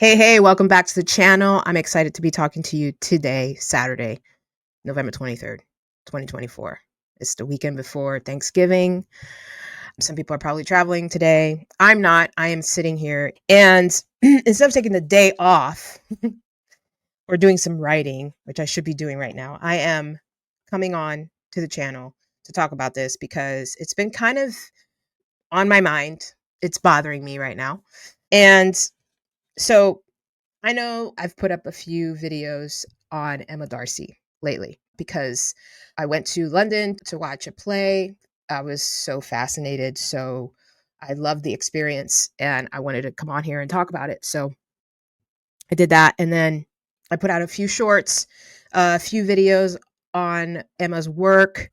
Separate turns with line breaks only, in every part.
Hey, welcome back to the channel. I'm excited to be talking to you today, Saturday, November 23rd, 2024. It's the weekend before Thanksgiving. Some people are probably traveling today. I'm not. I am sitting here. And instead of taking the day off or doing some writing, which I should be doing right now, I am coming on to the channel to talk about this because it's been kind of on my mind. It's bothering me right now. And so I know I've put up a few videos on Emma Darcy lately because I went to London to watch a play. I was so fascinated. So I loved the experience and I wanted to come on here and talk about it. So I did that. And then I put out a few shorts, a few videos on Emma's work.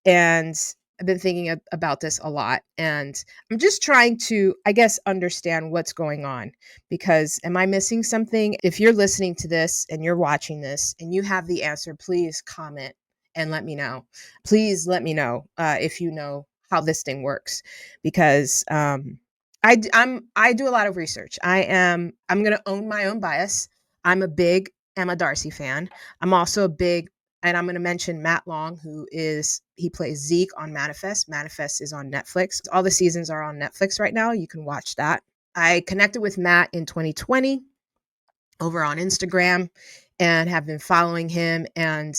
And I've been thinking about this a lot. And I'm just trying to, I guess, understand what's going on. Because am I missing something? If you're listening to this and you're watching this and you have the answer, please comment and let me know. Please let me know if you know how this thing works. Because I do a lot of research. I'm going to own my own bias. I'm a big Emma Darcy fan. I'm also a big, and I'm going to mention Matt Long, he plays Zeke on Manifest. Manifest is on Netflix. All the seasons are on Netflix right now. You can watch that. I connected with Matt in 2020 over on Instagram and have been following him. And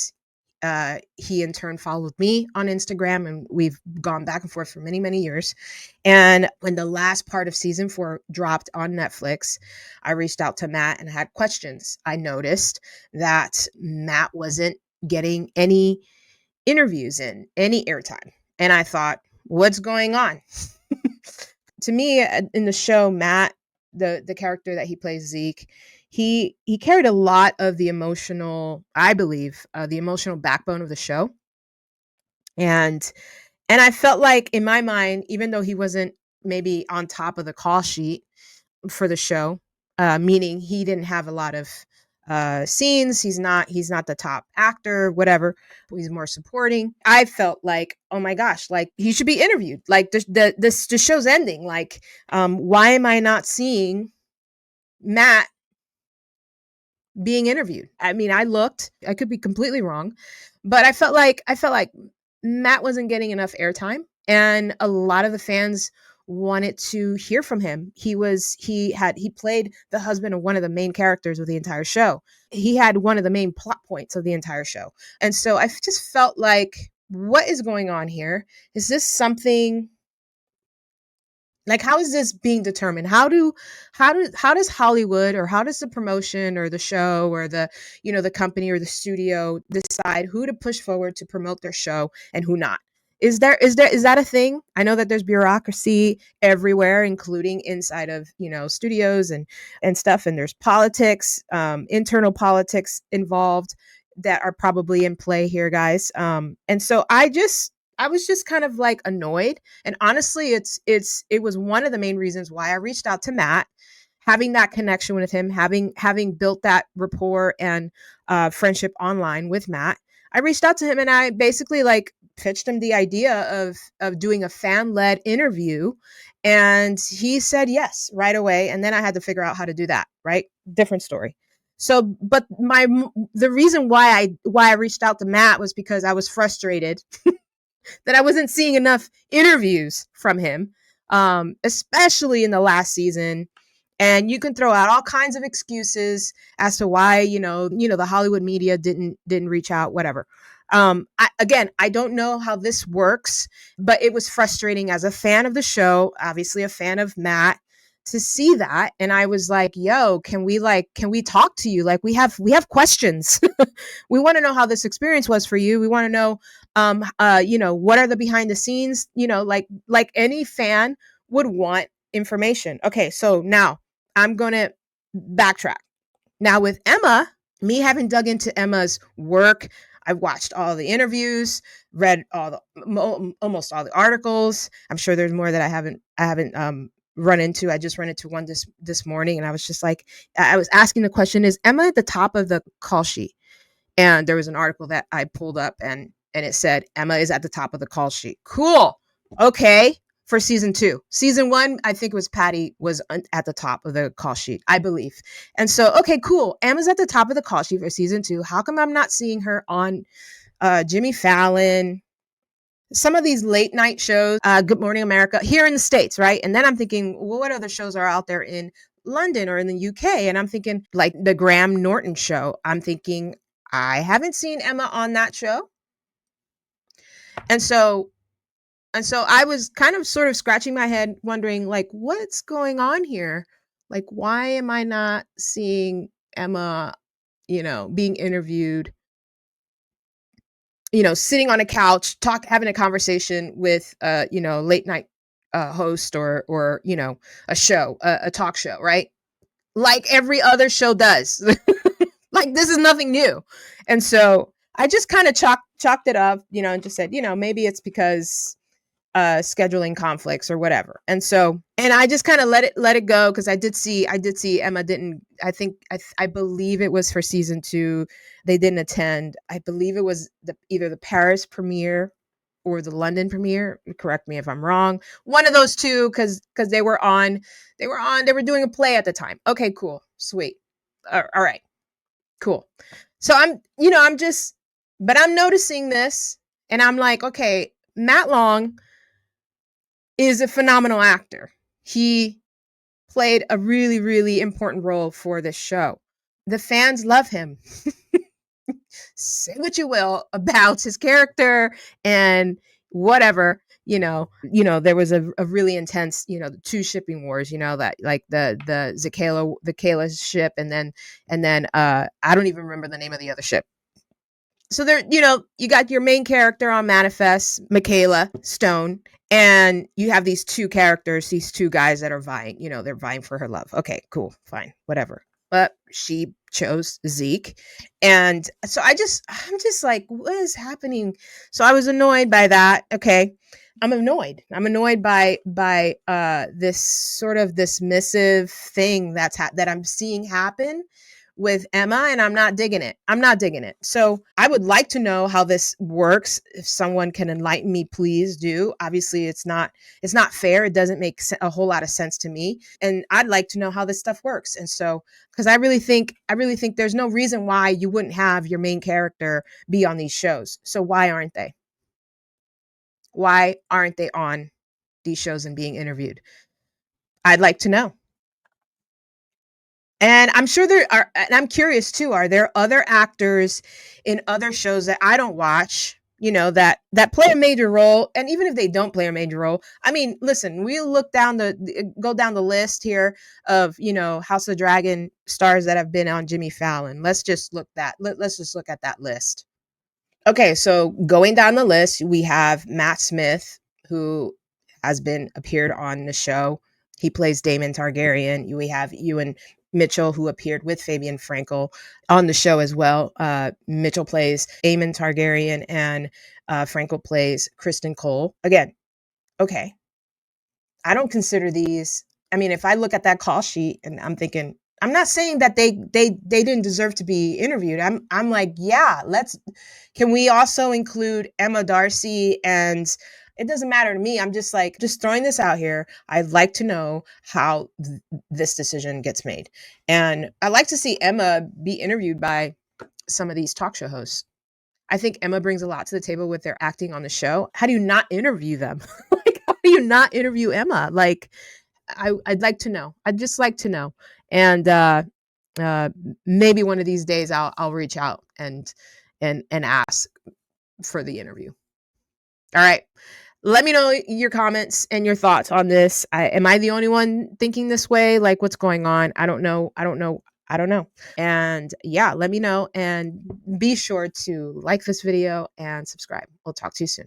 he in turn followed me on Instagram, and we've gone back and forth for many, many years. And when the last part of season 4 dropped on Netflix, I reached out to Matt and had questions. I noticed that Matt wasn't getting any interviews in, any airtime. And I thought, what's going on? To me, in the show, Matt, the character that he plays, Zeke, he carried a lot of the emotional, I believe, the emotional backbone of the show. And I felt like in my mind, even though he wasn't maybe on top of the call sheet for the show, meaning he didn't have a lot of scenes, he's not the top actor, whatever, he's more supporting. I felt like, oh my gosh, like he should be interviewed. Like the show's ending. Like, why am I not seeing Matt being interviewed? I mean, I could be completely wrong, but I felt like Matt wasn't getting enough airtime, and a lot of the fans wanted to hear from him. He played the husband of one of the main characters of the entire show. He had one of the main plot points of the entire show. And so I just felt like, what is going on here? Is this something, like, how is this being determined? How does Hollywood, or how does the promotion or the show or the company or the studio decide who to push forward to promote their show and who not? Is that a thing? I know that there's bureaucracy everywhere, including inside of studios and stuff, and there's politics, internal politics involved that are probably in play here, guys. And so I was just kind of like annoyed. And honestly, it was one of the main reasons why I reached out to Matt, having that connection with him, having built that rapport and friendship online with Matt. I reached out to him and I basically like pitched him the idea of doing a fan-led interview, and he said yes right away. And then I had to figure out how to do that, right? Different story. So, but the reason why I reached out to Matt was because I was frustrated that I wasn't seeing enough interviews from him, especially in the last season. And you can throw out all kinds of excuses as to why the Hollywood media didn't reach out, whatever. I don't know how this works, but it was frustrating as a fan of the show, obviously a fan of Matt, to see that. And I was like, yo, can we talk to you? Like, we have questions. We want to know how this experience was for you. We want to know, what are the behind the scenes, like any fan would want information. Okay. So now I'm going to backtrack. Now with Emma, me having dug into Emma's work, I've watched all the interviews, read almost all the articles. I'm sure there's more that I haven't run into. I just ran into one this morning, and I was just like, I was asking the question: is Emma at the top of the call sheet? And there was an article that I pulled up, and it said Emma is at the top of the call sheet. Cool. Okay. for season 2. Season 1, I think it was Patty was at the top of the call sheet, I believe. And so, okay, cool. Emma's at the top of the call sheet for season 2. How come I'm not seeing her on Jimmy Fallon, some of these late night shows, Good Morning America, here in the States, right? And then I'm thinking, well, what other shows are out there in London or in the UK? And I'm thinking, like the Graham Norton show. I'm thinking, I haven't seen Emma on that show. And so I was kind of sort of scratching my head, wondering, like, what's going on here? Like, why am I not seeing Emma, being interviewed, sitting on a couch, having a conversation with, late night host or a show, a talk show, right? Like every other show does. Like this is nothing new. And so I just kind of chalked it up, and just said, maybe it's because scheduling conflicts or whatever. And so, and I just kind of let it go, because I did see Emma didn't, I believe it was for season 2, they didn't attend. I believe it was either the Paris premiere or the London premiere. Correct me if I'm wrong. One of those two, because they were doing a play at the time. Okay, cool, sweet. All right, cool. So but I'm noticing this, and I'm like, okay, Matt Long is a phenomenal actor. He played a really, really important role for this show. The fans love him. Say what you will about his character and whatever, there was a really intense, the 2 shipping wars, that like the Kayla ship, and then I don't even remember the name of the other ship. So there, you got your main character on Manifest, Michaela Stone, and you have these 2 characters, these 2 guys that are vying, they're vying for her love. Okay, cool, fine, whatever. But she chose Zeke. And so I'm just like, what is happening? So I was annoyed by that. Okay. I'm annoyed by this sort of dismissive thing that I'm seeing happen with Emma, and I'm not digging it. So I would like to know how this works. If someone can enlighten me, please do. Obviously it's not fair. It doesn't make a whole lot of sense to me. And I'd like to know how this stuff works. And so, because I really think there's no reason why you wouldn't have your main character be on these shows. So why aren't they? Why aren't they on these shows and being interviewed? I'd like to know. And I'm sure there are, and I'm curious too, are there other actors in other shows that I don't watch, that play a major role? And even if they don't play a major role, I mean, listen, we go down the list here of, House of Dragon stars that have been on Jimmy Fallon. Let's just look at that list. Okay, so going down the list, we have Matt Smith, who has appeared on the show. He plays Daemon Targaryen. We have Ewan Mitchell, who appeared with Fabian Frankel on the show as well. Mitchell plays Aemon Targaryen, and Frankel plays Kristen Cole. Again, okay. I don't consider these. I mean, if I look at that call sheet and I'm thinking, I'm not saying that they didn't deserve to be interviewed. I'm like, yeah, can we also include Emma Darcy? And it doesn't matter to me. I'm just like, just throwing this out here. I'd like to know how this decision gets made. And I like to see Emma be interviewed by some of these talk show hosts. I think Emma brings a lot to the table with their acting on the show. How do you not interview them? Like, how do you not interview Emma? Like, I'd like to know. I'd just like to know. And maybe one of these days I'll reach out and ask for the interview. All right. Let me know your comments and your thoughts on this. Am I the only one thinking this way? Like, what's going on? I don't know. And yeah, let me know, and be sure to like this video and subscribe. We'll talk to you soon.